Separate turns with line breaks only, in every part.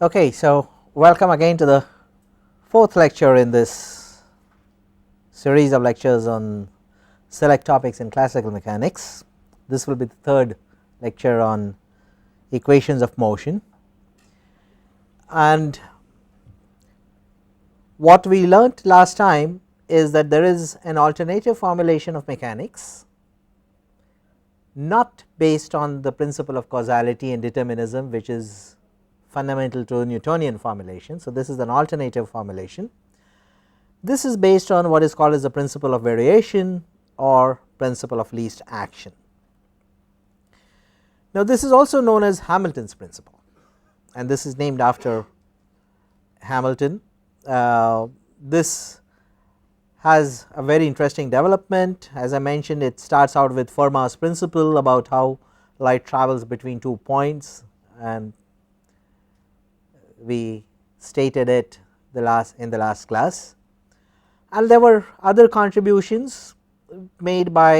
Okay, so welcome again to the fourth lecture in this series of lectures on select topics in classical mechanics. This will be the third lecture on equations of motion, and what we learnt last time is that there is an alternative formulation of mechanics not based on the principle of causality and determinism, which is fundamental to Newtonian formulation. So, this is an alternative formulation. This is based on what is called as the principle of variation or principle of least action. Now, this is also known as Hamilton's principle, and this is named after Hamilton. This has a very interesting development. As I mentioned, it starts out with Fermat's principle about how light travels between 2 points, and we stated it in the last class, and there were other contributions made by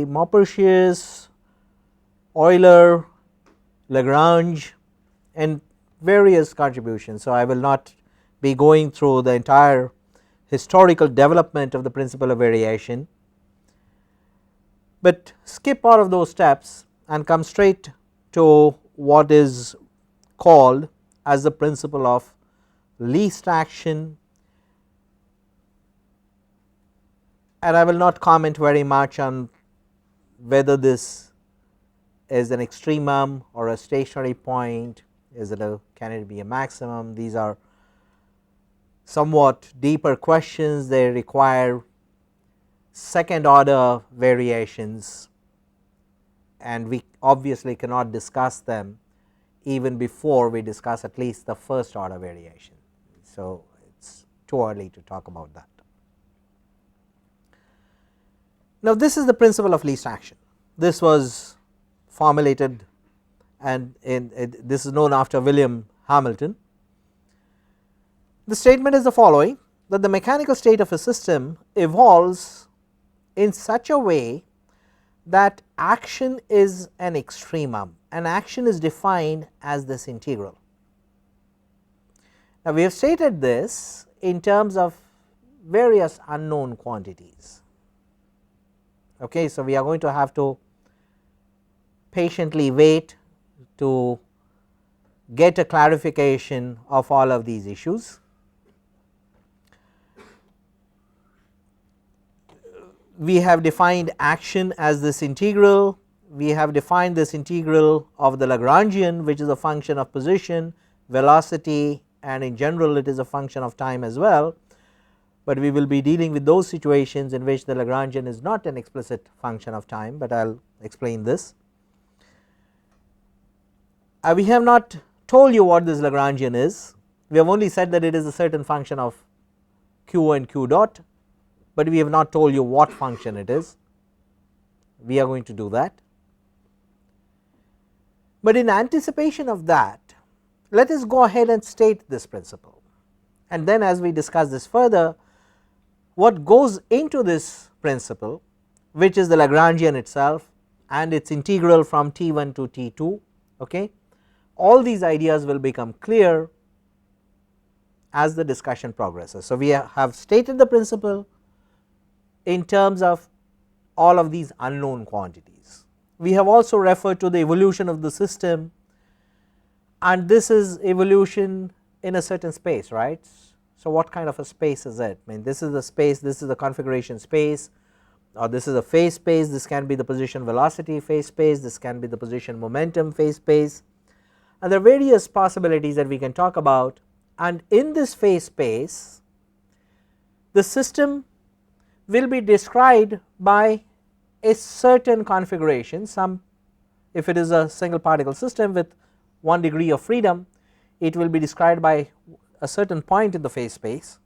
Maupertuis, Euler, Lagrange, and various contributions. So, I will not be going through the entire historical development of the principle of variation, but skip all of those steps and come straight to what is called as the principle of least action, and I will not comment very much on whether this is an extremum or a stationary point. Can it be a maximum? These are somewhat deeper questions. They require second order variations, and we obviously cannot discuss them even before we discuss at least the first order variation. So, it is too early to talk about that. Now, this is the principle of least action. This was formulated, and this is known after William Hamilton. The statement is the following: that the mechanical state of a system evolves in such a way that action is an extremum, and action is defined as this integral. Now, we have stated this in terms of various unknown quantities. Okay, so, we are going to have to patiently wait to get a clarification of all of these issues. We have defined action as this integral. We have defined this integral of the Lagrangian, which is a function of position, velocity, and in general it is a function of time as well, but we will be dealing with those situations in which the Lagrangian is not an explicit function of time, but I will explain this. We have not told you what this Lagrangian is. We have only said that it is a certain function of q and q dot, but we have not told you what function it is. We are going to do that, but in anticipation of that, let us go ahead and state this principle, and then as we discuss this further, what goes into this principle, which is the Lagrangian itself and its integral from T1 to T2. Okay. All these ideas will become clear as the discussion progresses. So, we have stated the principle in terms of all of these unknown quantities. We have also referred to the evolution of the system, and this is evolution in a certain space, right. So, what kind of a space is it? I mean, this is the space, this is the configuration space, or this is a phase space, this can be the position velocity phase space, this can be the position momentum phase space, and there are various possibilities that we can talk about, and in this phase space the system will be described by a certain configuration. If it is a single particle system with 1 degree of freedom, it will be described by a certain point in the phase space,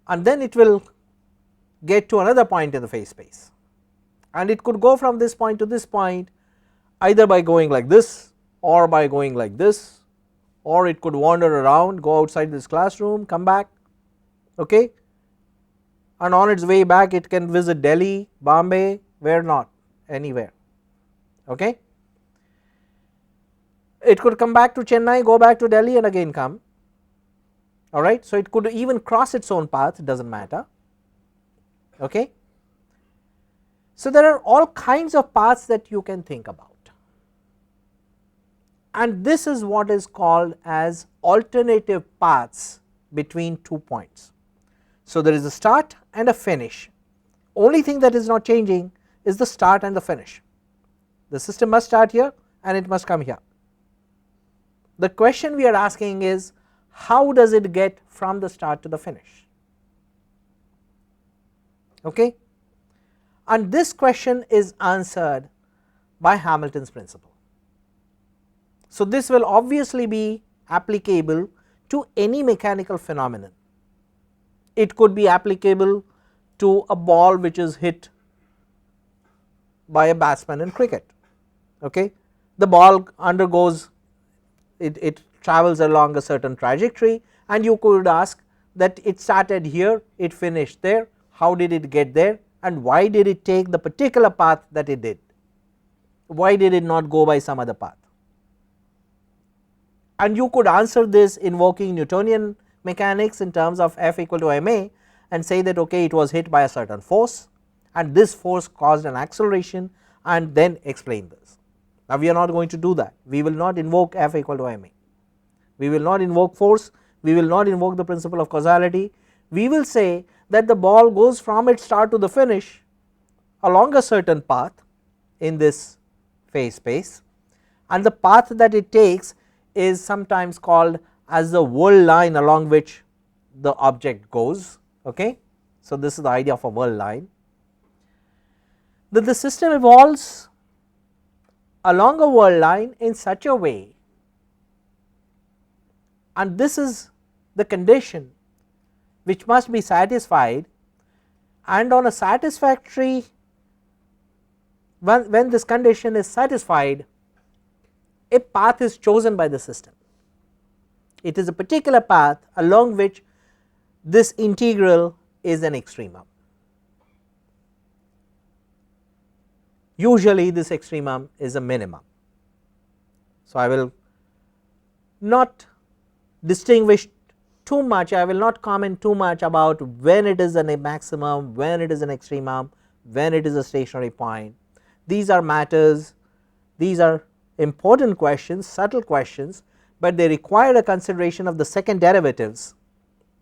and then it will get to another point in the phase space, and it could go from this point to this point either by going like this or by going like this, or it could wander around, go outside this classroom, come back, okay, and on its way back it can visit Delhi, Bombay, where not, anywhere. Okay. it could come back to Chennai, go back to Delhi and again come, alright. So, it could even cross its own path, it does not matter. Okay. So, there are all kinds of paths that you can think about, and this is what is called as alternative paths between 2 points. So, there is a start and a finish, only thing that is not changing is the start and the finish. The system must start here and it must come here. The question we are asking is, how does it get from the start to the finish? Okay? And this question is answered by Hamilton's principle. So, this will obviously be applicable to any mechanical phenomenon. It could be applicable to a ball which is hit by a batsman in cricket. Okay. The ball undergoes, it travels along a certain trajectory, and you could ask that it started here, it finished there, how did it get there, and why did it take the particular path that it did, why did it not go by some other path. And you could answer this invoking Newtonian mechanics in terms of F equal to ma, and say that okay, it was hit by a certain force and this force caused an acceleration, and then explain this. Now, we are not going to do that, we will not invoke F equal to ma, we will not invoke force, we will not invoke the principle of causality. We will say that the ball goes from its start to the finish along a certain path in this phase space, and the path that it takes is sometimes called as the whirl line along which the object goes. Okay. So, this is the idea of a whirl line, that the system evolves along a whirl line in such a way, and this is the condition which must be satisfied, and on a satisfactory, when this condition is satisfied, a path is chosen by the system. It is a particular path along which this integral is an extremum. Usually this extremum is a minimum. So, I will not distinguish too much, I will not comment too much about when it is a maximum, when it is an extremum, when it is a stationary point. These are matters, these are important questions, subtle questions, but they require a consideration of the second derivatives,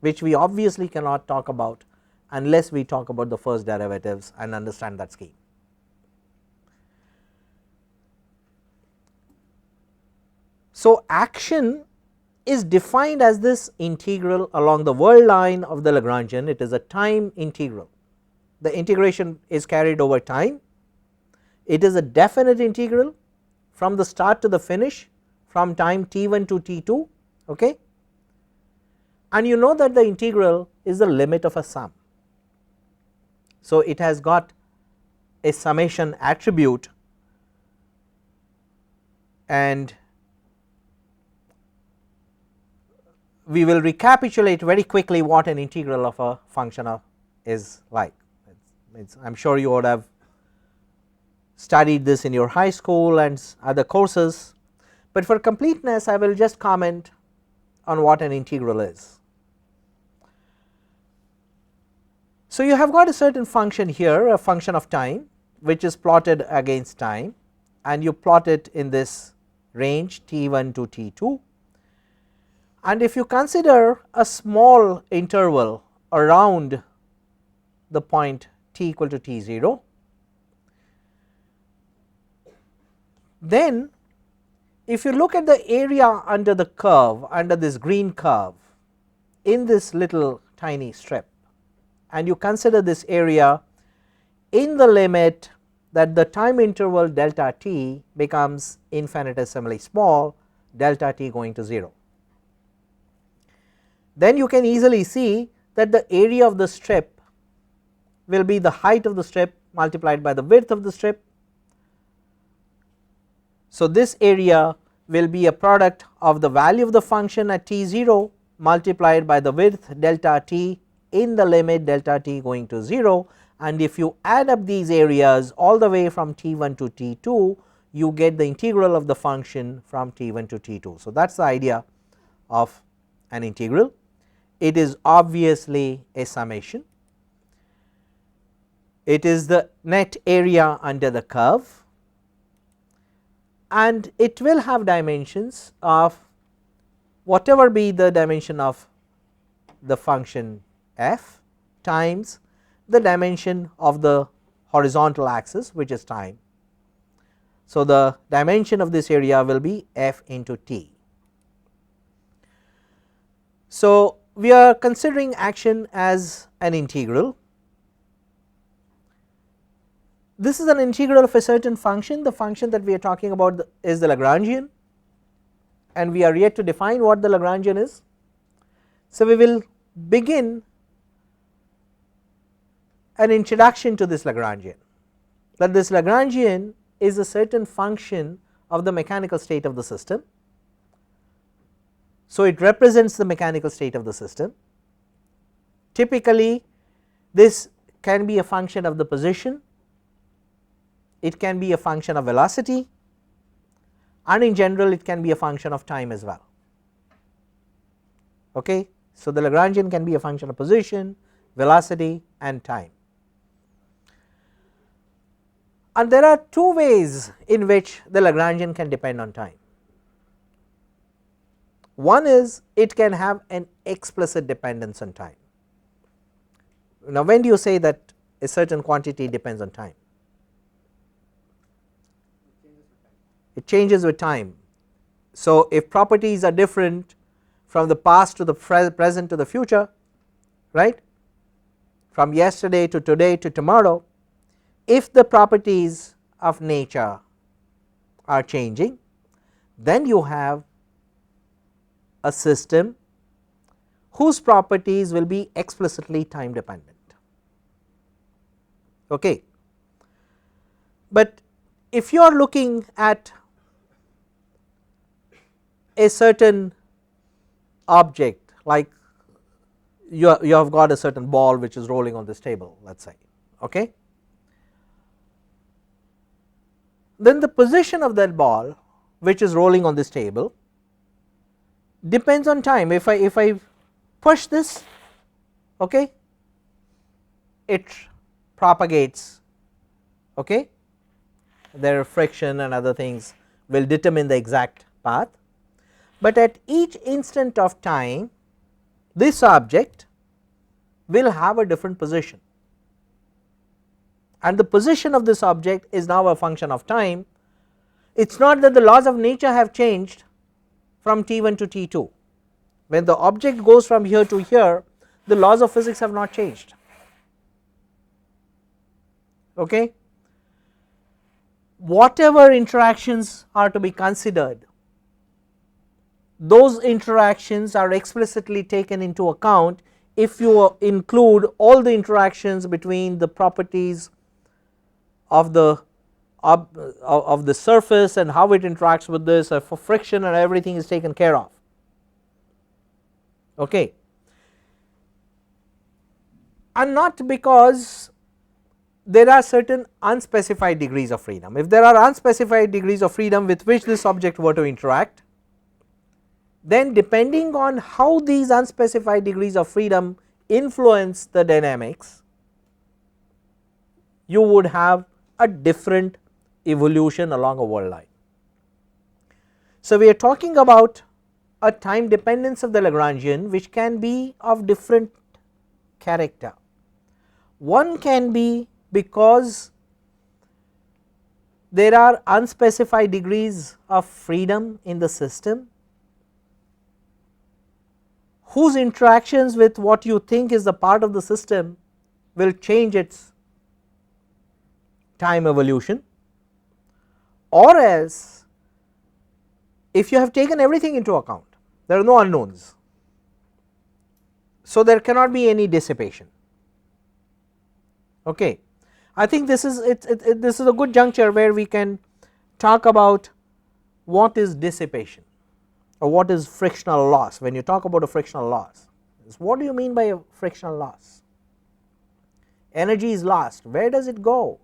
which we obviously cannot talk about unless we talk about the first derivatives and understand that scheme. So, action is defined as this integral along the whirl line of the Lagrangian. It is a time integral, the integration is carried over time, it is a definite integral from the start to the finish, from time t1 to t2, okay. And you know that the integral is the limit of a sum. So, it has got a summation attribute, and we will recapitulate very quickly what an integral of a function of is like. I am sure you would have studied this in your high school and other courses, but for completeness I will just comment on what an integral is. So, you have got a certain function here, a function of time which is plotted against time, and you plot it in this range t1 to t2, and if you consider a small interval around the point t equal to t0, then if you look at the area under the curve, under this green curve in this little tiny strip, and you consider this area in the limit that the time interval delta t becomes infinitesimally small, delta t going to 0, then you can easily see that the area of the strip will be the height of the strip multiplied by the width of the strip. So, this area will be a product of the value of the function at t0 multiplied by the width delta t in the limit delta t going to 0, and if you add up these areas all the way from t1 to t2, you get the integral of the function from t1 to t2. So, that is the idea of an integral. It is obviously a summation, it is the net area under the curve, and it will have dimensions of whatever be the dimension of the function f times the dimension of the horizontal axis, which is time. So, the dimension of this area will be f into t. So, we are considering action as an integral. This is an integral of a certain function. The function that we are talking about is the Lagrangian, and we are yet to define what the Lagrangian is. So, we will begin an introduction to this Lagrangian, that this Lagrangian is a certain function of the mechanical state of the system. So, it represents the mechanical state of the system. Typically, this can be a function of the position, it can be a function of velocity, and in general it can be a function of time as well. Okay. So, the Lagrangian can be a function of position, velocity, and time. And there are two ways in which the Lagrangian can depend on time. One is it can have an explicit dependence on time. Now, when do you say that a certain quantity depends on time? It changes with time. So, if properties are different from the past to the present to the future, right, from yesterday to today to tomorrow, if the properties of nature are changing, then you have a system whose properties will be explicitly time dependent. Okay. But if you are looking at a certain object, like you have got a certain ball which is rolling on this table, let us say, okay, then the position of that ball which is rolling on this table depends on time. If I push this, okay, it propagates, okay, there are friction and other things will determine the exact path, but at each instant of time this object will have a different position, and the position of this object is now a function of time. It is not that the laws of nature have changed from t1 to t2. When the object goes from here to here, the laws of physics have not changed. Okay. Whatever interactions are to be considered, those interactions are explicitly taken into account if you include all the interactions between the properties of the surface and how it interacts with this, for friction and everything is taken care of. Okay. And not because there are certain unspecified degrees of freedom. If there are unspecified degrees of freedom with which this object were to interact, then depending on how these unspecified degrees of freedom influence the dynamics, you would have a different evolution along a world line. So, we are talking about a time dependence of the Lagrangian which can be of different character. One can be because there are unspecified degrees of freedom in the system whose interactions with what you think is the part of the system will change its time evolution, or else if you have taken everything into account, there are no unknowns, so there cannot be any dissipation. Okay. I think this is this is a good juncture where we can talk about what is dissipation or what is frictional loss. When you talk about a frictional loss, what do you mean by a frictional loss? Energy is lost, where does it go?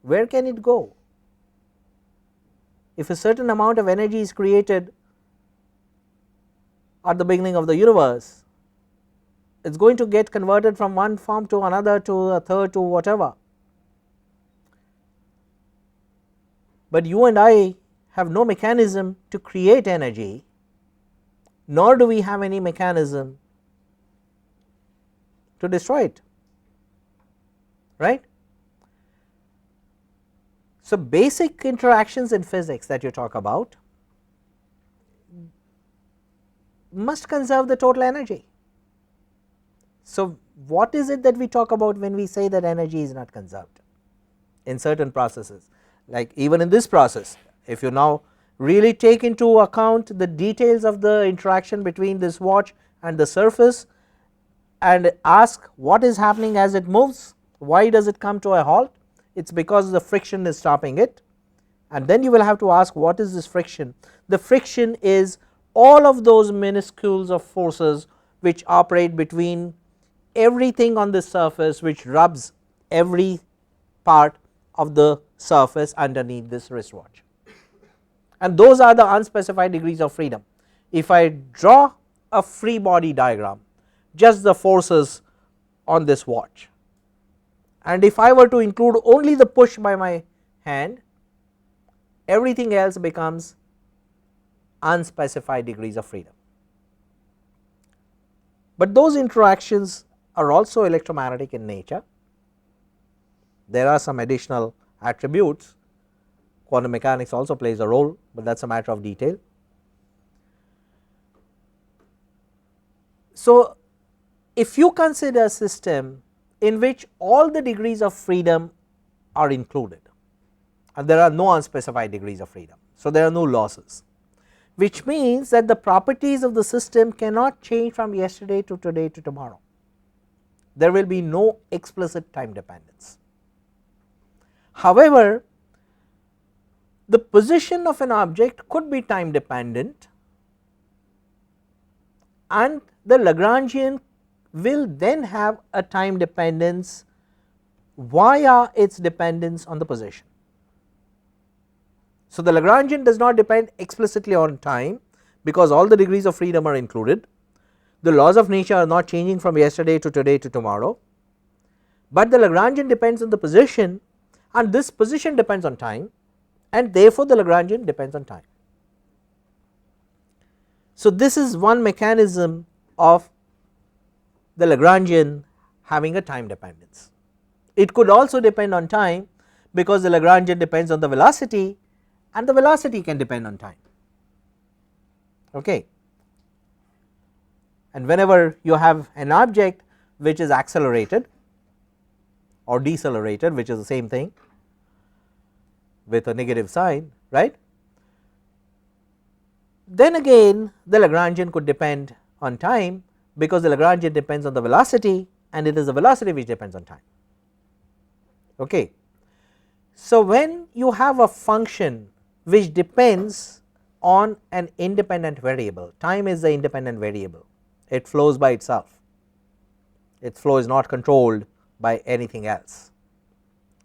Where can it go? if a certain amount of energy is created at the beginning of the universe, it is going to get converted from one form to another, to a third, to whatever. But you and I have no mechanism to create energy, nor do we have any mechanism to destroy it, right. So, basic interactions in physics that you talk about must conserve the total energy. So, what is it that we talk about when we say that energy is not conserved in certain processes? Like even in this process, if you now really take into account the details of the interaction between this watch and the surface and ask what is happening as it moves, why does it come to a halt? It is because the friction is stopping it, and then you will have to ask what is this friction. The friction is all of those minuscules of forces which operate between everything on this surface, which rubs every part of the surface underneath this wristwatch, and those are the unspecified degrees of freedom. If I draw a free body diagram, just the forces on this watch, and if I were to include only the push by my hand, everything else becomes unspecified degrees of freedom. But those interactions are also electromagnetic in nature. There are some additional attributes. Quantum mechanics also plays a role, but that is a matter of detail. So, if you consider a system in which all the degrees of freedom are included and there are no unspecified degrees of freedom, so there are no losses, which means that the properties of the system cannot change from yesterday to today to tomorrow. There will be no explicit time dependence. However, the position of an object could be time dependent, and the Lagrangian will then have a time dependence via its dependence on the position. So, the Lagrangian does not depend explicitly on time because all the degrees of freedom are included. The laws of nature are not changing from yesterday to today to tomorrow, but the Lagrangian depends on the position, and this position depends on time, and therefore, the Lagrangian depends on time. So, this is one mechanism of the Lagrangian having a time dependence. It could also depend on time because the Lagrangian depends on the velocity, and the velocity can depend on time. Okay. And whenever you have an object which is accelerated or decelerated, which is the same thing with a negative sign, right, then again the Lagrangian could depend on time because the Lagrangian depends on the velocity, and it is the velocity which depends on time. Okay. So, when you have a function which depends on an independent variable, time is the independent variable, it flows by itself, its flow is not controlled by anything else,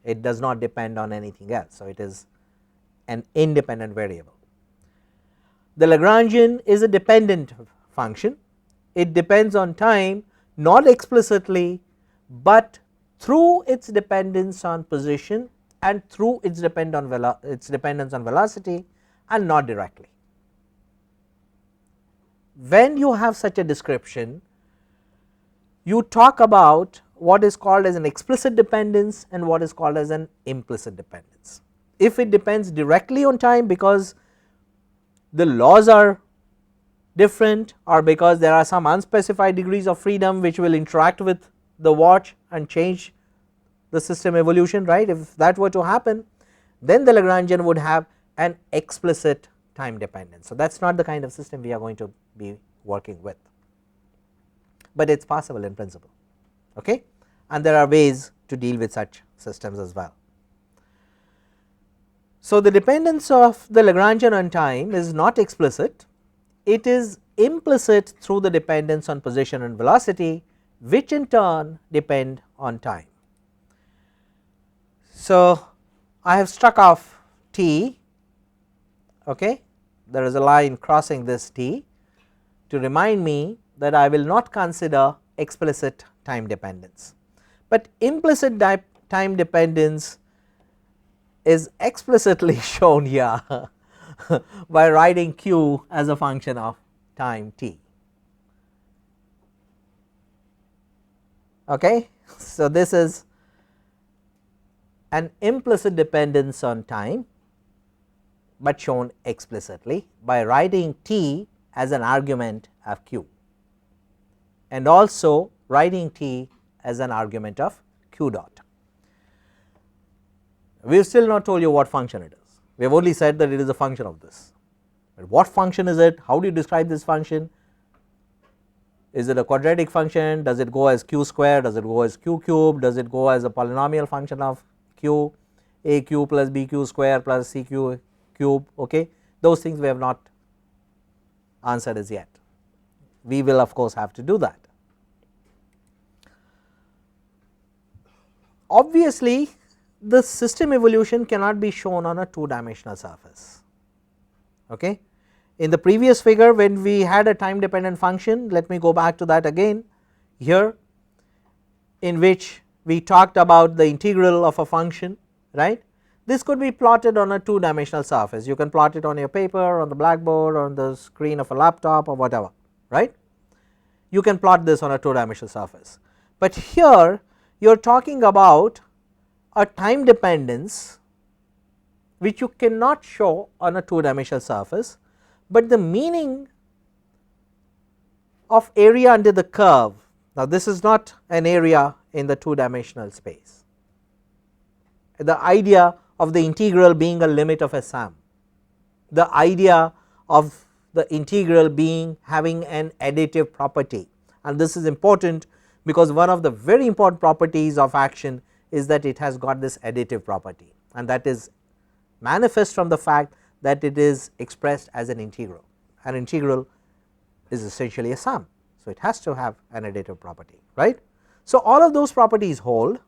it does not depend on anything else. So, it is an independent variable. The Lagrangian is a dependent function, it depends on time not explicitly, but through its dependence on position and through its dependence on velocity, and not directly. When you have such a description, you talk about what is called as an explicit dependence and what is called as an implicit dependence. If it depends directly on time because the laws are different or because there are some unspecified degrees of freedom which will interact with the watch and change the system evolution, right. If that were to happen, then the Lagrangian would have an explicit time dependence. So, that is not the kind of system we are going to be working with, but it is possible in principle, okay? And there are ways to deal with such systems as well. So, the dependence of the Lagrangian on time is not explicit, it is implicit through the dependence on position and velocity, which in turn depend on time. So, I have struck off t okay. There is a line crossing this t to remind me that I will not consider explicit time dependence, but implicit time dependence is explicitly shown here by writing q as a function of time t. Okay. So, this is an implicit dependence on time, but shown explicitly by writing t as an argument of q, and also writing t as an argument of q dot. We have still not told you what function it is, we have only said that it is a function of this, but what function is it, how do you describe this function? Is it a quadratic function, does it go as q square, does it go as q cube, does it go as a polynomial function of q, a q plus b q square plus c q cube, okay. Those things we have not answered as yet, we will of course have to do that. Obviously, the system evolution cannot be shown on a 2-dimensional surface, okay. In the previous figure when we had a time dependent function, let me go back to that again here, in which we talked about the integral of a function, right. This could be plotted on a 2-dimensional surface, you can plot it on your paper, on the blackboard, on the screen of a laptop or whatever, right. You can plot this on a 2-dimensional surface, but here you are talking about a time dependence which you cannot show on a 2-dimensional surface, but the meaning of area under the curve. Now, this is not an area in the 2-dimensional space, the idea of the integral being a limit of a sum, the idea of the integral being having an additive property, and this is important because one of the very important properties of action is that it has got this additive property, and that is manifest from the fact that it is expressed as an integral. An integral is essentially a sum, so it has to have an additive property, right. So, all of those properties hold,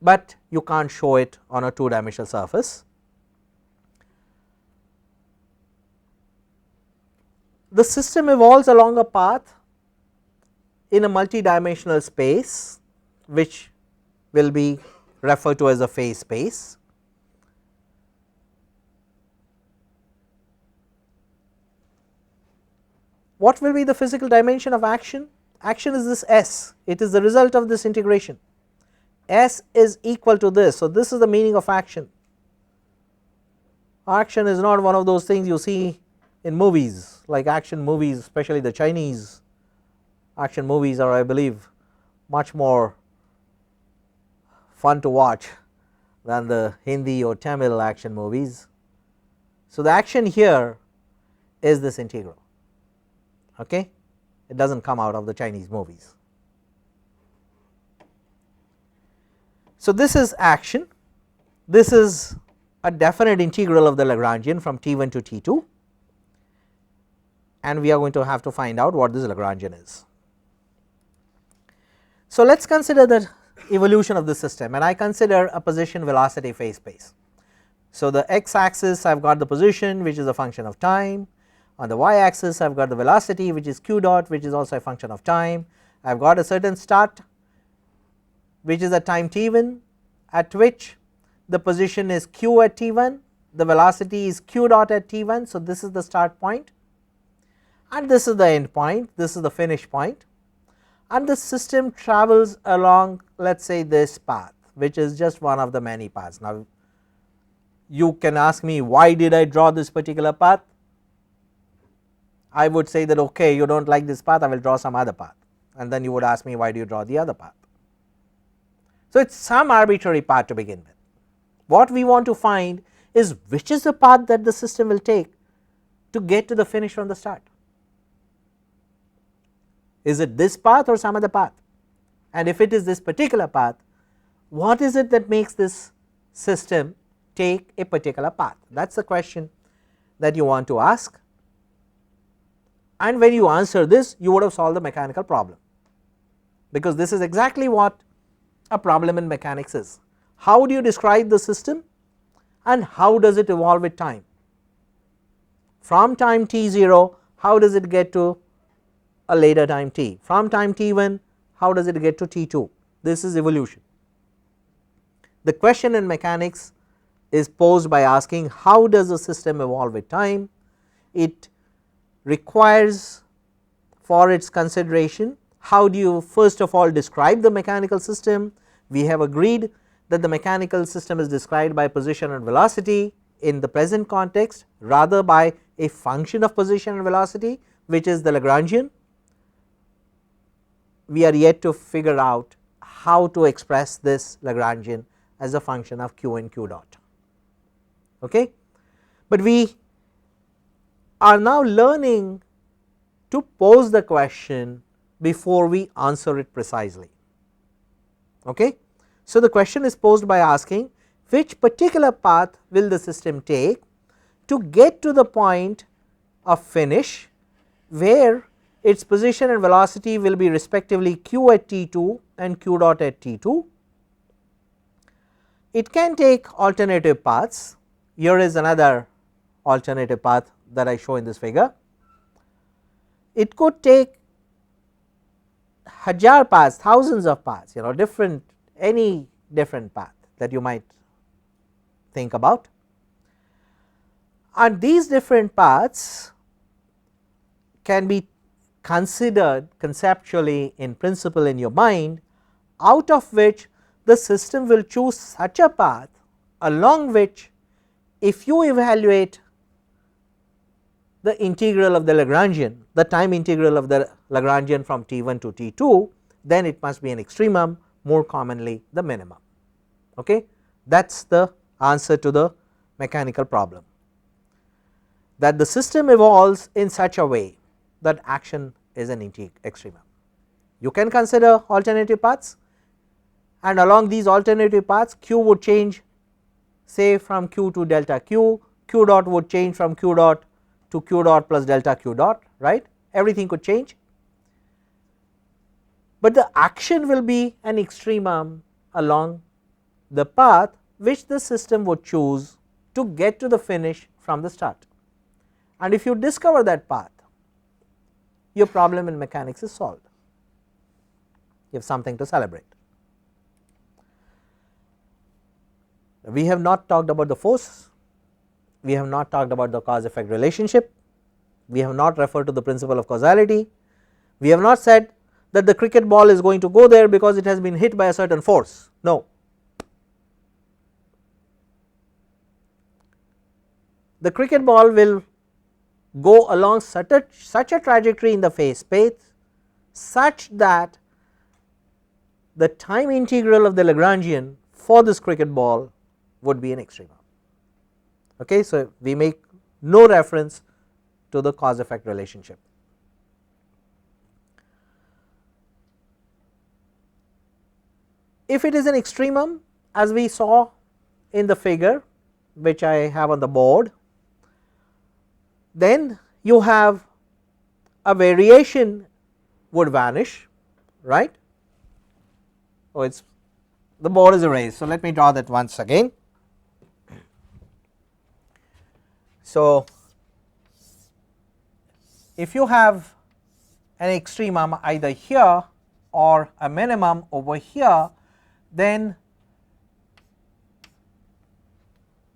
but you can't show it on a 2-dimensional surface. The system evolves along a path in a multi-dimensional space, which will be referred to as a phase space. What will be the physical dimension of action? Action is this S, it is the result of this integration. S is equal to this, so this is the meaning of action. Action is not one of those things you see in movies, like action movies, especially the Chinese action movies are, I believe, much more fun to watch than the Hindi or Tamil action movies. So, the action here is this integral, okay. It does not come out of the Chinese movies. So, this is action, this is a definite integral of the Lagrangian from T1 to T2, and we are going to have to find out what this Lagrangian is. So, let us consider the evolution of the system, and I consider a position velocity phase space. So, the x axis I have got the position which is a function of time, on the y axis I have got the velocity which is q dot which is also a function of time. I have got a certain start which is a time t1 at which the position is q at t1, the velocity is q dot at t1. So, this is the start point and this is the end point, this is the finish point, and the system travels along, let us say, this path which is just one of the many paths. Now, you can ask me why did I draw this particular path? I would say that okay, you do not like this path, I will draw some other path, and then you would ask me why do you draw the other path. So, it is some arbitrary path to begin with. What we want to find is which is the path that the system will take to get to the finish from the start. Is it this path or some other path? And if it is this particular path, what is it that makes this system take a particular path? That is the question that you want to ask, and when you answer this you would have solved the mechanical problem, because this is exactly what a problem in mechanics is. How do you describe the system and how does it evolve with time? from time t0 how does it get to a later time t, from time t1 how does it get to t2, this is evolution. The question in mechanics is posed by asking how does a system evolve with time. It requires for its consideration how do you first of all describe the mechanical system. We have agreed that the mechanical system is described by position and velocity in the present context rather by a function of position and velocity which is the Lagrangian. We are yet to figure out how to express this Lagrangian as a function of q and q dot. Okay. But we are now learning to pose the question before we answer it precisely. Okay. So, the question is posed by asking which particular path will the system take to get to the point of finish where its position and velocity will be respectively q at t2 and q dot at t2. It can take alternative paths. Here is another alternative path that I show in this figure. It could take हजार paths, thousands of paths, different, any different path that you might think about, and these different paths can be considered conceptually in principle in your mind, out of which the system will choose such a path along which if you evaluate the integral of the Lagrangian, the time integral of the Lagrangian from t1 to t2, then it must be an extremum, more commonly the minimum. Okay. That is the answer to the mechanical problem, that the system evolves in such a way that action is an extremum. You can consider alternative paths, and along these alternative paths q would change say from q to delta q, q dot would change from q dot to q dot plus delta q dot, right, everything could change, but the action will be an extremum along the path which the system would choose to get to the finish from the start. And if you discover that path, your problem in mechanics is solved, you have something to celebrate. We have not talked about the force, we have not talked about the cause effect relationship, we have not referred to the principle of causality, we have not said that the cricket ball is going to go there because it has been hit by a certain force. No, the cricket ball will go along such a trajectory in the phase space such that the time integral of the Lagrangian for this cricket ball would be an extremum. Okay. So, we make no reference to the cause effect relationship. If it is an extremum, as we saw in the figure which I have on the board, then you have a variation would vanish, right. Oh, it's the board is erased. So, let me draw that once again. So, if you have an extremum either here or a minimum over here, then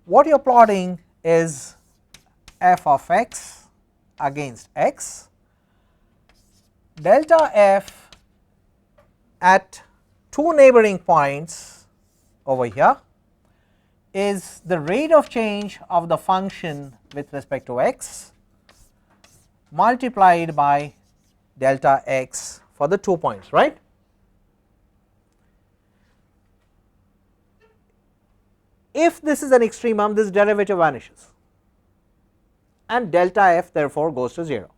what you are plotting is f of x against x, delta f at two neighboring points over here is the rate of change of the function with respect to x multiplied by delta x for the 2 points, right. If this is an extremum, this derivative vanishes and delta f therefore goes to 0.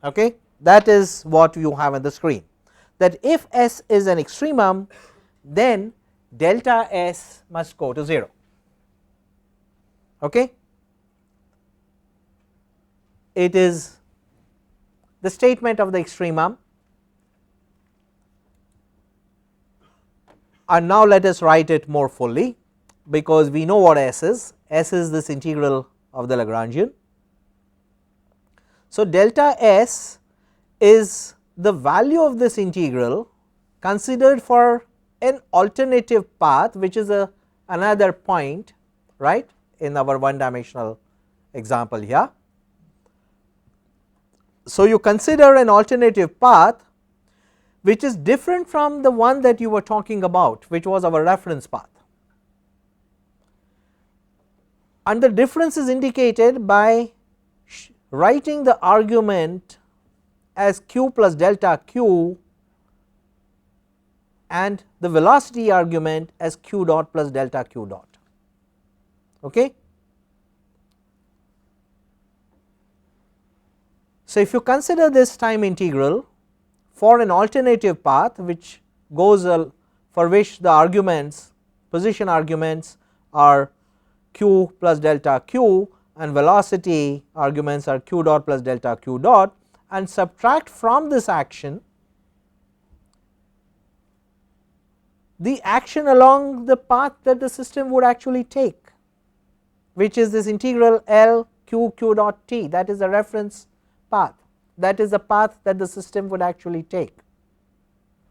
Okay. That is what you have on the screen, that if s is an extremum, then delta s must go to 0. Okay. It is the statement of the extremum, and now let us write it more fully, because we know what s is. S is this integral of the Lagrangian, So, delta S is the value of this integral considered for an alternative path, which is another point, right, in our one dimensional example here. So, you consider an alternative path which is different from the one that you were talking about, which was our reference path, and the difference is indicated by writing the argument as q plus delta q and the velocity argument as q dot plus delta q dot. Okay. So, if you consider this time integral for an alternative path which goes for which the arguments, position arguments are q plus delta q and velocity arguments are q dot plus delta q dot, and subtract from this action the action along the path that the system would actually take, which is this integral L q q dot t, that is the reference path, that is the path that the system would actually take,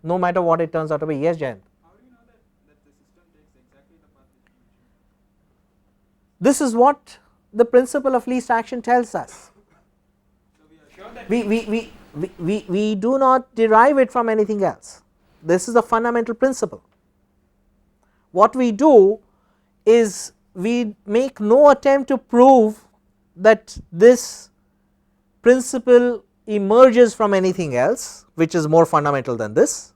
no matter what it turns out to be. Yes, Jayant.
How do you know that the system takes exactly the path that you mentioned?
This is what the principle of least action tells us.
So we are sure that
We do not derive it from anything else. This is the fundamental principle. What we do is we make no attempt to prove that this principle emerges from anything else which is more fundamental than this.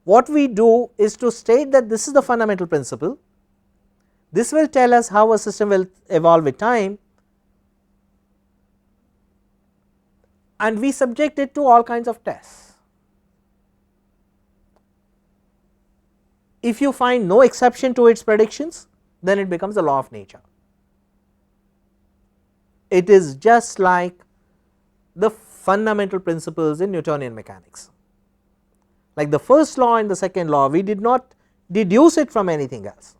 What we do is to state that this is the fundamental principle. This will tell us how a system will evolve with time, and we subject it to all kinds of tests. If you find no exception to its predictions, then it becomes a law of nature. It is just like the fundamental principles in Newtonian mechanics. Like the first law and the second law, we did not deduce it from anything else.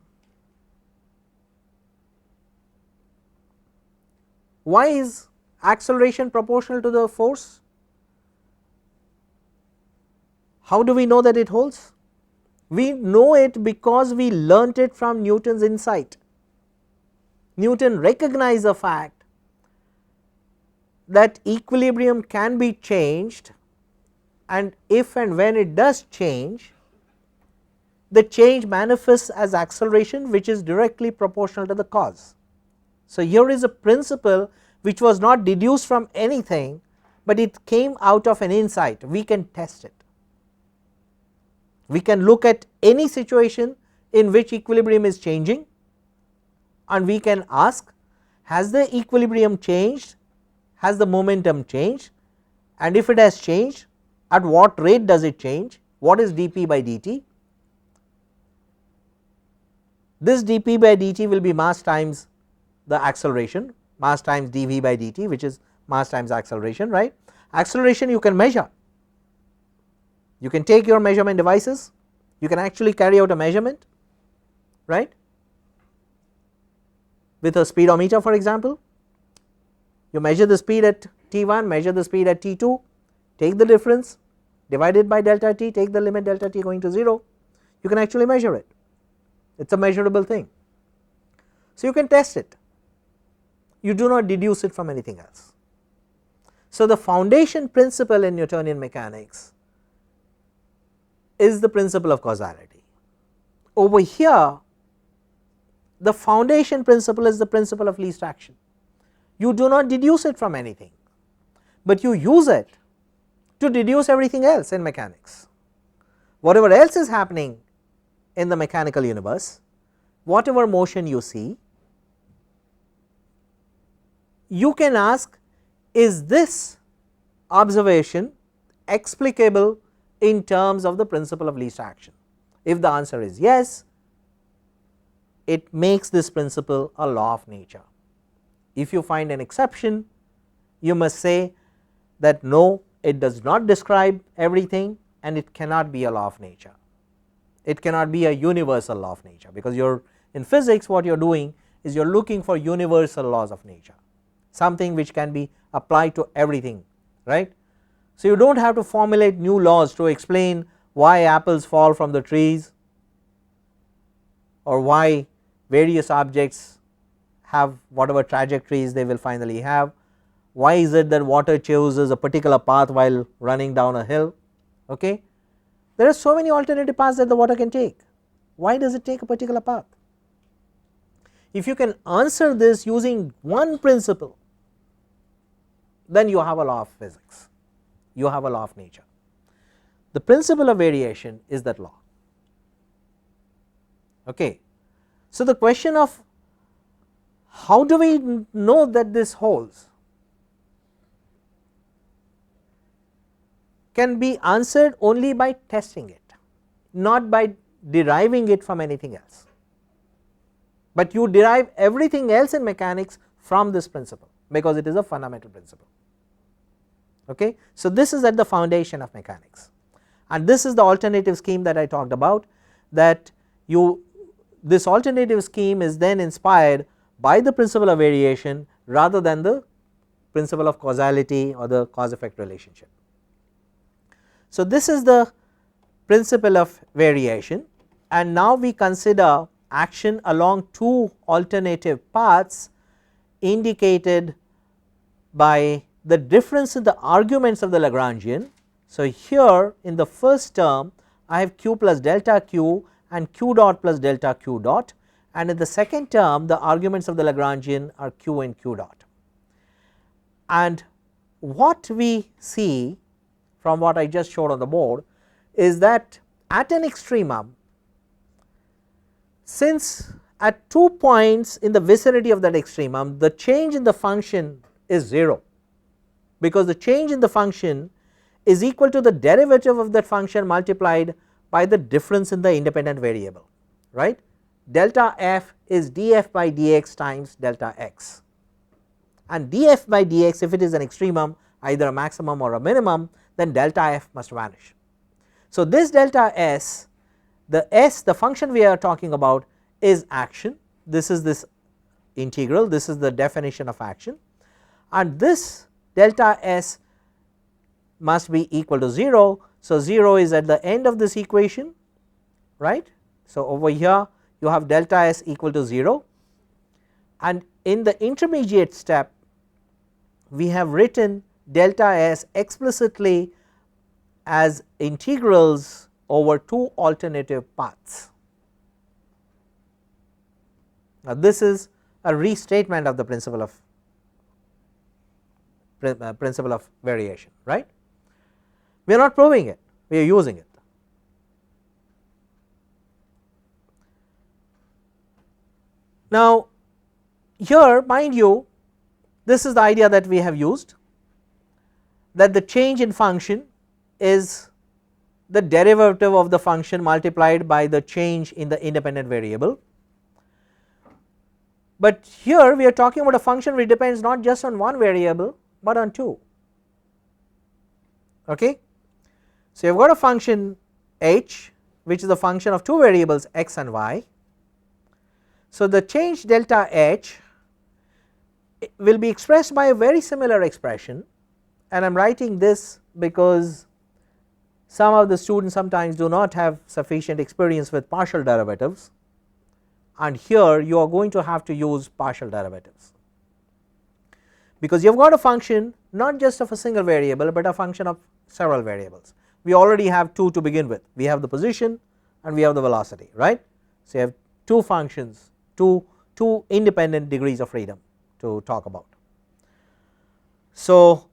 Why is acceleration proportional to the force? How do we know that it holds? We know it because we learnt it from Newton's insight. Newton recognized the fact that equilibrium can be changed, and if and when it does change, the change manifests as acceleration, which is directly proportional to the cause. So, here is a principle which was not deduced from anything, but it came out of an insight. We can test it. We can look at any situation in which equilibrium is changing, and we can ask, has the equilibrium changed, has the momentum changed, and if it has changed, at what rate does it change, what is dp by dt? This dp by dt will be mass times the acceleration, mass times dv by dt, which is mass times acceleration, right. Acceleration you can measure, you can take your measurement devices, you can actually carry out a measurement, right, with a speedometer, for example. You measure the speed at t1, measure the speed at t2, take the difference, divide it by delta t, take the limit delta t going to 0, you can actually measure it, it is a measurable thing. So, you can test it, you do not deduce it from anything else. So, the foundation principle in Newtonian mechanics is the principle of causality. Over here, the foundation principle is the principle of least action. You do not deduce it from anything, but you use it to deduce everything else in mechanics. Whatever else is happening in the mechanical universe, whatever motion you see, you can ask, is this observation explicable in terms of the principle of least action? If the answer is yes, it makes this principle a law of nature. If you find an exception, you must say that no, it does not describe everything and it cannot be a law of nature. It cannot be a universal law of nature, because you are in physics, what you are doing is you are looking for universal laws of nature, something which can be apply to everything, right. So, you do not have to formulate new laws to explain why apples fall from the trees or why various objects have whatever trajectories they will finally have. Why is it that water chooses a particular path while running down a hill? Okay. There are so many alternative paths that the water can take. Why does it take a particular path? If you can answer this using one principle, then you have a law of physics, you have a law of nature. The principle of variation is that law. Okay. So, the question of how do we know that this holds can be answered only by testing it, not by deriving it from anything else, but you derive everything else in mechanics from this principle because it is a fundamental principle. Okay. So, this is at the foundation of mechanics, and this is the alternative scheme that I talked about, that this alternative scheme is then inspired by the principle of variation rather than the principle of causality or the cause effect relationship. So, this is the principle of variation, and now we consider action along two alternative paths indicated by the difference in the arguments of the Lagrangian. So, here in the first term I have q plus delta q and q dot plus delta q dot, and in the second term the arguments of the Lagrangian are q and q dot. And what we see from what I just showed on the board is that at an extremum, since at 2 points in the vicinity of that extremum the change in the function is 0, because the change in the function is equal to the derivative of that function multiplied by the difference in the independent variable, right. Delta f is df by dx times delta x, and df by dx, if it is an extremum either a maximum or a minimum, then delta f must vanish. So, this delta s, the function we are talking about is action, this is this integral, this is the definition of action, and this delta s must be equal to 0. So, 0 is at the end of this equation, right. So, over here you have delta s equal to 0, and in the intermediate step we have written delta s explicitly as integrals over two alternative paths. Now, this is a restatement of the principle of variation, right. We are not proving it, we are using it. Now, here mind you, this is the idea that we have used, that the change in function is the derivative of the function multiplied by the change in the independent variable. But here we are talking about a function which depends not just on one variable, but on two. Okay. So, you have got a function h which is a function of two variables x and y. So, the change delta h will be expressed by a very similar expression, and I am writing this because some of the students sometimes do not have sufficient experience with partial derivatives, and here you are going to have to use partial derivatives, because you have got a function not just of a single variable, but a function of several variables. We already have two to begin with, we have the position and we have the velocity, right. So, you have two functions, two independent degrees of freedom to talk about. So,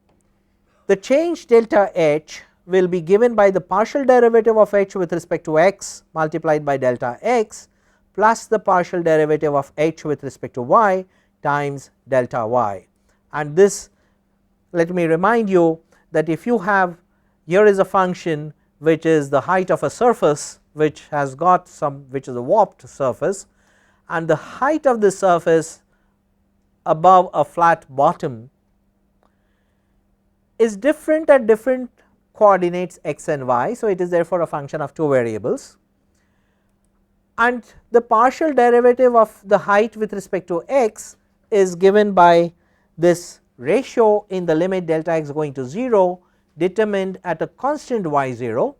the change delta h will be given by the partial derivative of h with respect to x multiplied by delta x plus the partial derivative of h with respect to y times delta y. And this, let me remind you that if you have, here is a function which is the height of a surface which has got some, which is a warped surface, and the height of the surface above a flat bottom is different at different coordinates x and y. So, it is therefore a function of two variables, and the partial derivative of the height with respect to x is given by this ratio in the limit delta x going to 0 determined at a constant y 0,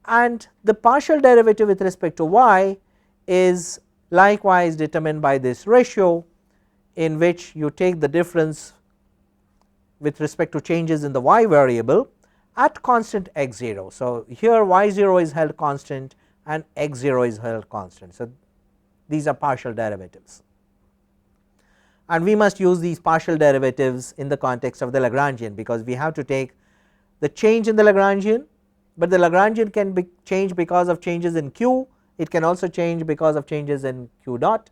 and the partial derivative with respect to y is likewise determined by this ratio, in which you take the difference with respect to changes in the y variable at constant x 0. So, here y 0 is held constant and x 0 is held constant. So, these are partial derivatives, and we must use these partial derivatives in the context of the Lagrangian, because we have to take the change in the Lagrangian, but the Lagrangian can be changed because of changes in q, it can also change because of changes in q dot.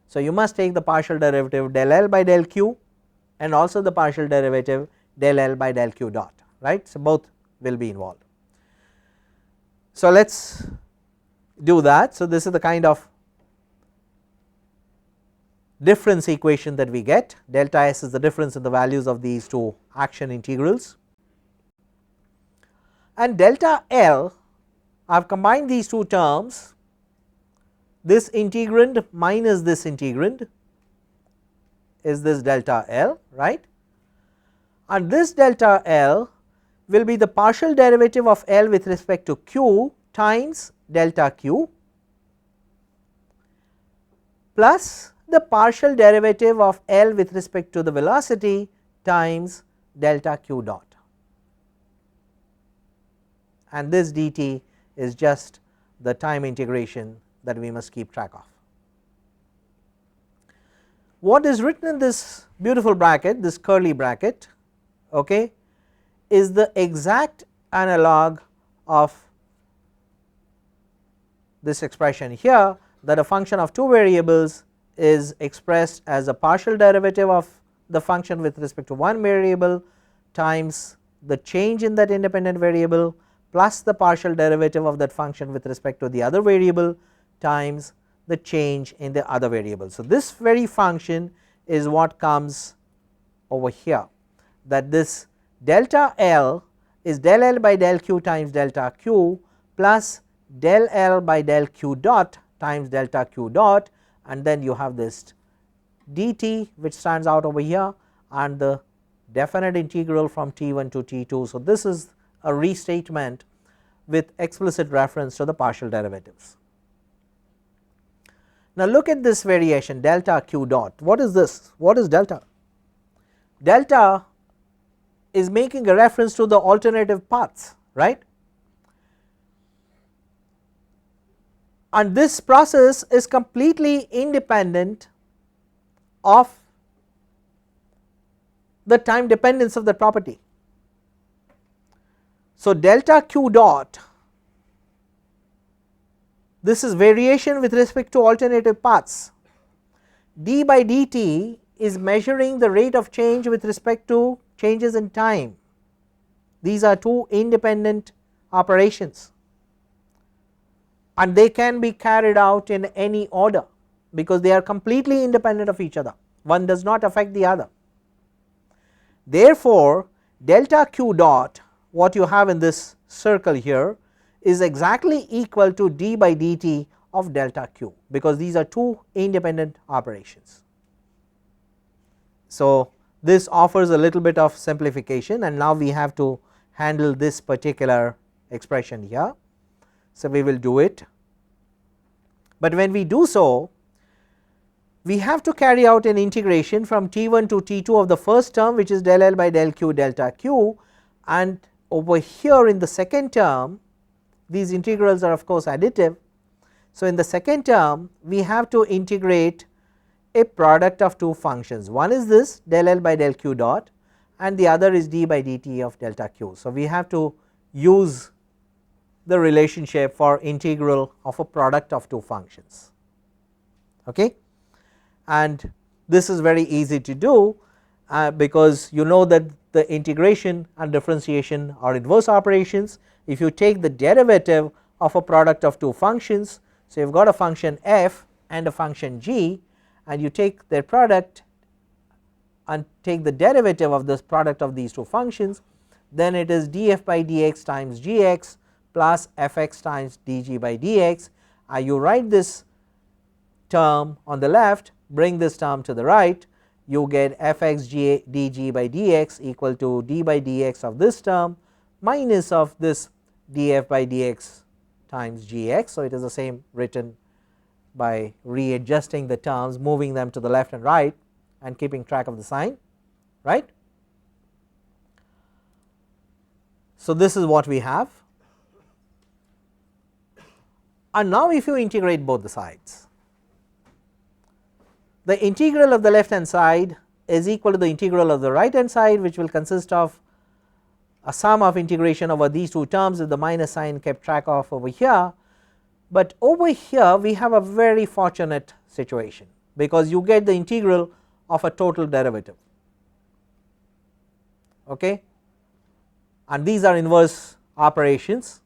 So, you must take the partial derivative del L by del q and also the partial derivative del L by del q dot, right. So, both will be involved. So, let us do that. So, this is the kind of difference equation that we get. Delta S is the difference in the values of these two action integrals, and delta L, I have combined these two terms, this integrand minus this integrand is this delta L, right, and this delta L will be the partial derivative of L with respect to q times delta q plus the partial derivative of L with respect to the velocity times delta q dot, and this dt is just the time integration that we must keep track of. What is written in this beautiful bracket, this curly bracket, okay, is the exact analog of this expression here, that a function of two variables is expressed as a partial derivative of the function with respect to one variable times the change in that independent variable plus the partial derivative of that function with respect to the other variable times the change in the other variable. So, this very function is what comes over here, that this delta L is del L by del q times delta q plus del L by del q dot times delta q dot, and then you have this dt which stands out over here and the definite integral from t1 to t2. So, this is a restatement with explicit reference to the partial derivatives. Now, look at this variation delta q dot. What is this? What is delta? Delta is making a reference to the alternative paths, right, and this process is completely independent of the time dependence of the property. So, delta q dot, this is variation with respect to alternative paths. D by dt is measuring the rate of change with respect to changes in time. These are two independent operations and they can be carried out in any order because they are completely independent of each other, one does not affect the other. Therefore, delta q dot, what you have in this circle here, is exactly equal to d by dt of delta q, because these are two independent operations. So, this offers a little bit of simplification, and now we have to handle this particular expression here. So, we will do it, but when we do so, we have to carry out an integration from t1 to t2 of the first term, which is del L by del q delta q, and over here in the second term these integrals are of course additive. So, in the second term we have to integrate a product of two functions, one is this del L by del q dot and the other is d by dt of delta q. So, we have to use the relationship for integral of a product of two functions, okay. And this is very easy to do because you know that the integration and differentiation are inverse operations. If you take the derivative of a product of two functions, so you have got a function f and a function g, and you take their product and take the derivative of this product of these two functions, then it is df by dx times gx plus fx times dg by dx. You write this term on the left, bring this term to the right, you get fx dg by dx equal to d by dx of this term minus of this df by dx times gx. So, it is the same written by readjusting the terms, moving them to the left and right and keeping track of the sign, right. So, this is what we have, and now if you integrate both the sides, the integral of the left hand side is equal to the integral of the right hand side, which will consist of a sum of integration over these two terms with the minus sign kept track of over here. But over here we have a very fortunate situation, because you get the integral of a total derivative, okay, and these are inverse operations.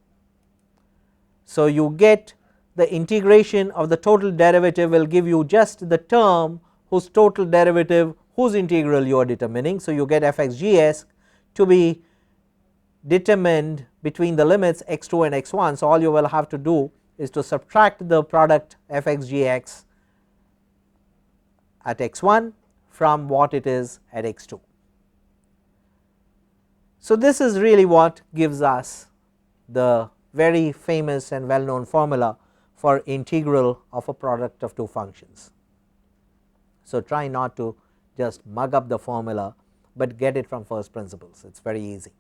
So, you get the integration of the total derivative will give you just the term whose total derivative whose integral you are determining. So, you get f(x) gs to be determined between the limits x2 and x1. So, all you will have to do is to subtract the product f(x) gx at x1 from what it is at x2. So, this is really what gives us the very famous and well known formula for integral of a product of two functions. So, try not to just mug up the formula, but get it from first principles, it is very easy.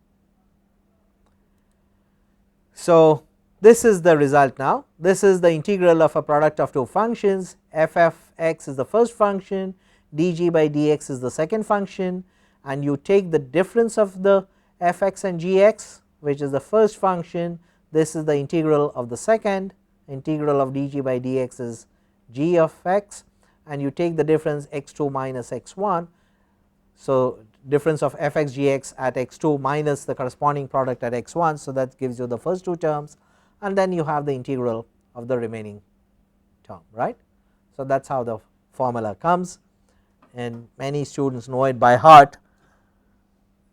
So, this is the result now. This is the integral of a product of two functions. F of x is the first function, dg by dx is the second function, and you take the difference of the fx and gx, which is the first function. This is the integral of the second, integral of dg by dx is g of x, and you take the difference x2 minus x1. So, difference of fx gx at x2 minus the corresponding product at x1. So, that gives you the first two terms, and then you have the integral of the remaining term, right. So, that is how the formula comes, and many students know it by heart,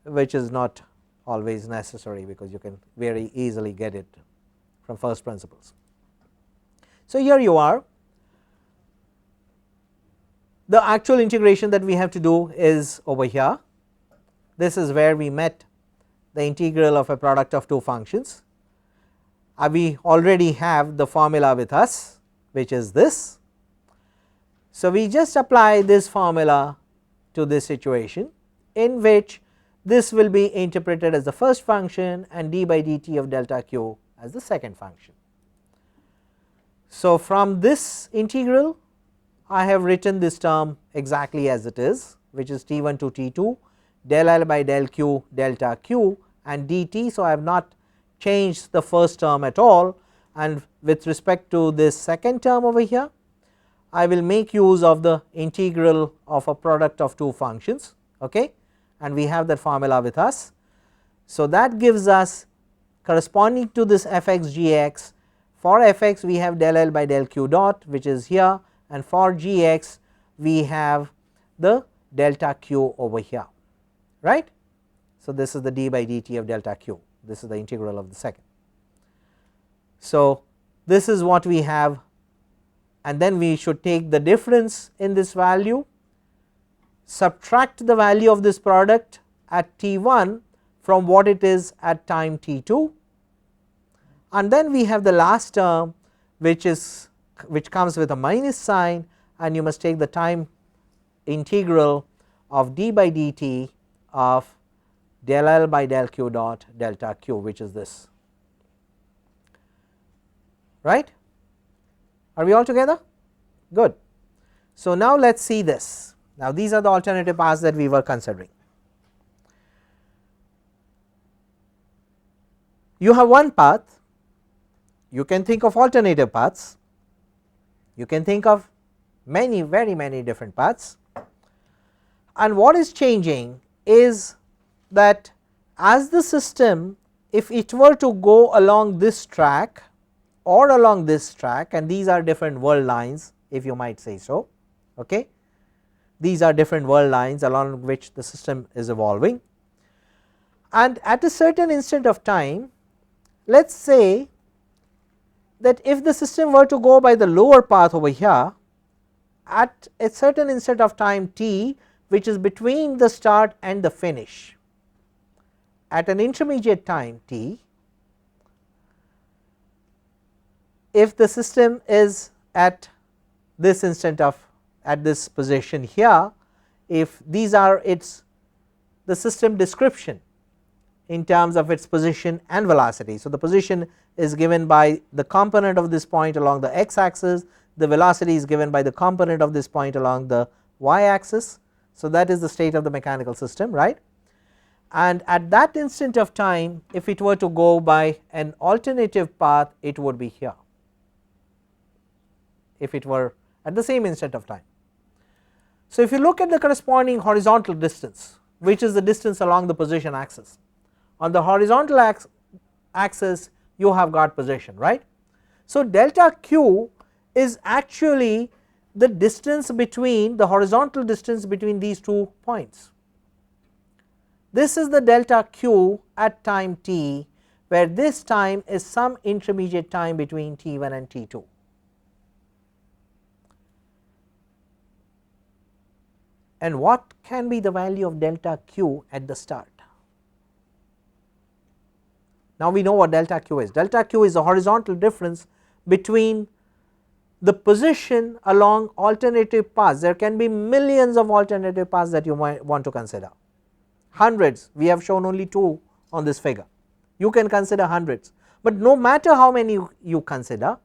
which is not always necessary, because you can very easily get it from first principles. So, here you are. The actual integration that we have to do is over here. This is where we met the integral of a product of two functions. We already have the formula with us, which is this. So, we just apply this formula to this situation, in which this will be interpreted as the first function and d by dt of delta q as the second function. So, from this integral I have written this term exactly as it is, which is T1 to T2 del L by del Q delta Q and dt. So, I have not changed the first term at all, and with respect to this second term over here, I will make use of the integral of a product of two functions, okay, and we have that formula with us. So, that gives us corresponding to this fx gx. For fx we have del L by del Q dot, which is here, and for gx we have the delta q over here, right. So, this is the d by dt of delta q, this is the integral of the second. So, this is what we have, and then we should take the difference in this value, subtract the value of this product at T1 from what it is at time T2, and then we have the last term which comes with a minus sign, and you must take the time integral of d by dt of del L by del Q dot delta Q, which is this, right. Are we all together? Good. So, now let us see this. Now, these are the alternative paths that we were considering. You have one path, you can think of alternative paths, you can think of very many different paths, and what is changing is that as the system, if it were to go along this track or along this track, and these are different world lines, if you might say so, okay. These are different world lines along which the system is evolving, and at a certain instant of time, let us say that if the system were to go by the lower path over here, at a certain instant of time t, which is between the start and the finish at an intermediate time t, if the system is at this instant of at this position here, if these are its the system description in terms of its position and velocity. So, the position is given by the component of this point along the x axis, the velocity is given by the component of this point along the y axis. So, that is the state of the mechanical system, right. And at that instant of time, if it were to go by an alternative path, it would be here, if it were at the same instant of time. So, if you look at the corresponding horizontal distance, which is the distance along the position axis, on the horizontal axis you have got position, right. So, delta q is actually the distance between the horizontal distance between these 2 points. This is the delta q at time t, where this time is some intermediate time between t1 and t2. And what can be the value of delta q at the start? Now, we know what delta q is. Delta q is the horizontal difference between the position along alternative paths. There can be millions of alternative paths that you might want to consider, hundreds. We have shown only 2 on this figure, you can consider hundreds, but no matter how many you consider,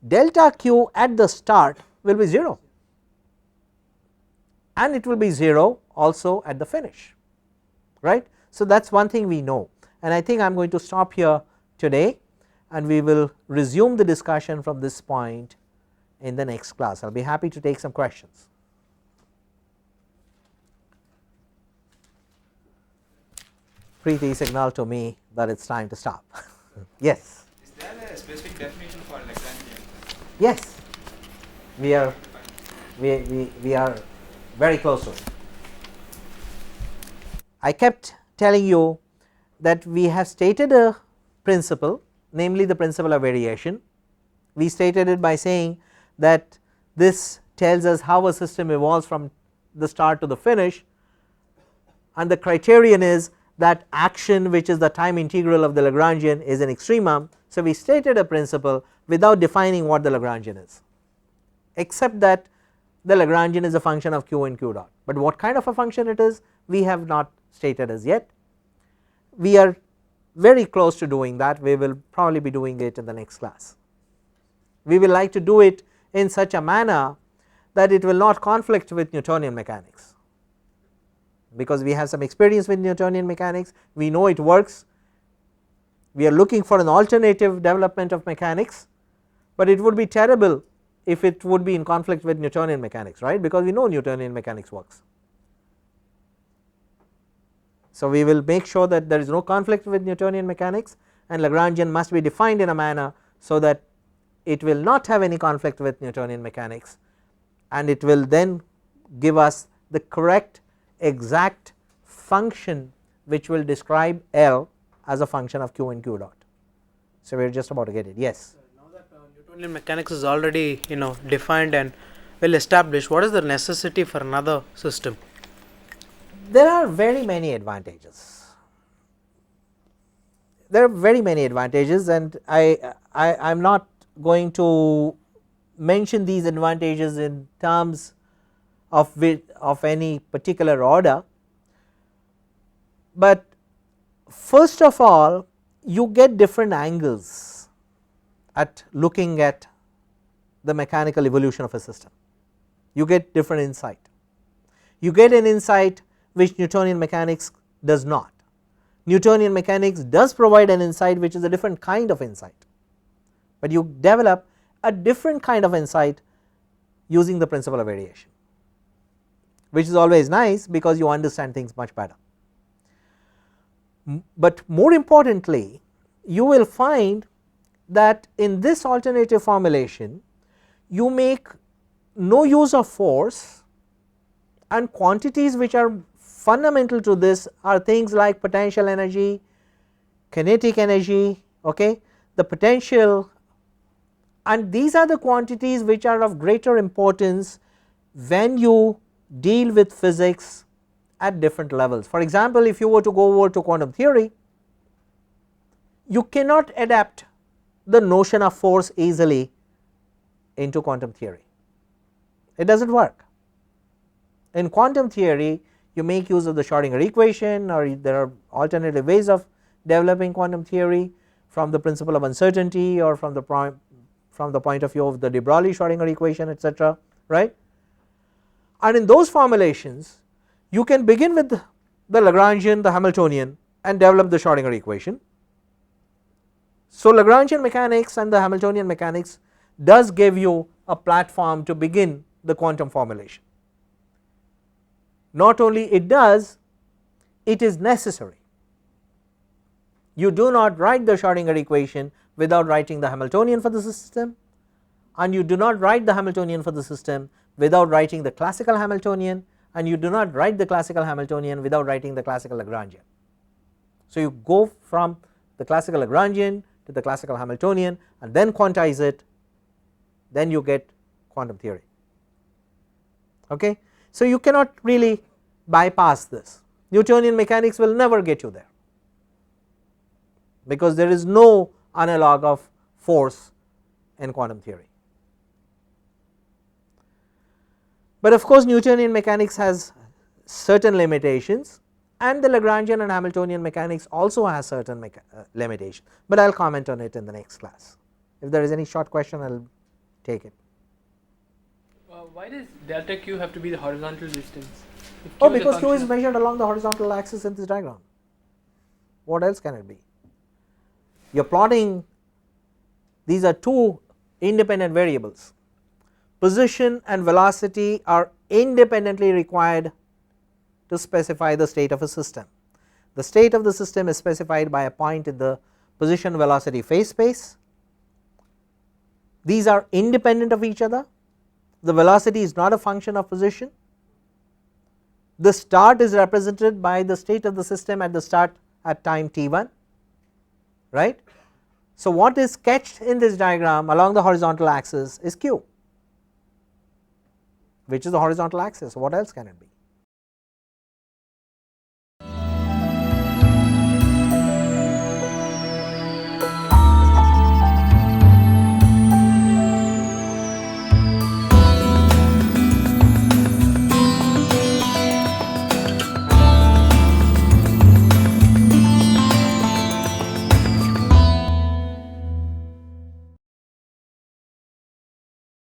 delta q at the start will be 0, and it will be 0 also at the finish, right. So, that is one thing we know, and I think I am going to stop here today, and we will resume the discussion from this point in the next class. I will be happy to take some questions. Preeti signal to me that it is time to stop. Yes.
Is there a specific definition for Lagrangian?
Yes, we are very close to it. I kept telling you that we have stated a principle, namely the principle of variation. We stated it by saying that this tells us how a system evolves from the start to the finish, and the criterion is that action, which is the time integral of the Lagrangian, is an extremum. So, we stated a principle without defining what the Lagrangian is, except that the Lagrangian is a function of q and q dot, but what kind of a function it is we have not stated as yet. We are very close to doing that. We will probably be doing it in the next class. We will like to do it in such a manner that it will not conflict with Newtonian mechanics, because we have some experience with Newtonian mechanics, we know it works, we are looking for an alternative development of mechanics, but it would be terrible if it would be in conflict with Newtonian mechanics, right, because we know Newtonian mechanics works. So, we will make sure that there is no conflict with Newtonian mechanics, and Lagrangian must be defined in a manner so that it will not have any conflict with Newtonian mechanics, and it will then give us the correct exact function which will describe L as a function of q and q dot. So, we are just about to get it. Yes.
Now that Newtonian mechanics is already defined and well established, what is the necessity for another system?
There are very many advantages. There are very many advantages, and I am not going to mention these advantages in terms of any particular order, but first of all you get different angles at looking at the mechanical evolution of a system. You get different insight, you get an insight which Newtonian mechanics does not. Newtonian mechanics does provide an insight which is a different kind of insight, but you develop a different kind of insight using the principle of variation, which is always nice because you understand things much better. But more importantly, you will find that in this alternative formulation you make no use of force, and quantities which are fundamental to this are things like potential energy, kinetic energy, okay, the potential, and these are the quantities which are of greater importance when you deal with physics at different levels. For example, if you were to go over to quantum theory, you cannot adapt the notion of force easily into quantum theory. It does not work. In quantum theory, you make use of the Schrodinger equation, or there are alternative ways of developing quantum theory from the principle of uncertainty, or from the point of view of the de Broglie Schrodinger equation, etc. Right? And in those formulations, you can begin with the Lagrangian, the Hamiltonian, and develop the Schrodinger equation. So, Lagrangian mechanics and the Hamiltonian mechanics does give you a platform to begin the quantum formulation. Not only it does, it is necessary. You do not write the Schrodinger equation without writing the Hamiltonian for the system, and you do not write the Hamiltonian for the system without writing the classical Hamiltonian, and you do not write the classical Hamiltonian without writing the classical Lagrangian. So, you go from the classical Lagrangian to the classical Hamiltonian and then quantize it, then you get quantum theory. Okay? So, you cannot really bypass this. Newtonian mechanics will never get you there, because there is no analog of force in quantum theory. But of course, Newtonian mechanics has certain limitations, and the Lagrangian and Hamiltonian mechanics also has certain limitations, but I will comment on it in the next class. If there is any short question, I will take it.
Why does delta Q have to be the horizontal distance?
Oh, because Q is measured along the horizontal axis in this diagram. What else can it be? You are plotting, these are two independent variables. Position and velocity are independently required to specify the state of a system. The state of the system is specified by a point in the position velocity phase space. These are independent of each other. The velocity is not a function of position. The start is represented by the state of the system at the start at time t1, right. So, what is sketched in this diagram along the horizontal axis is Q, which is the horizontal axis. What else can it be?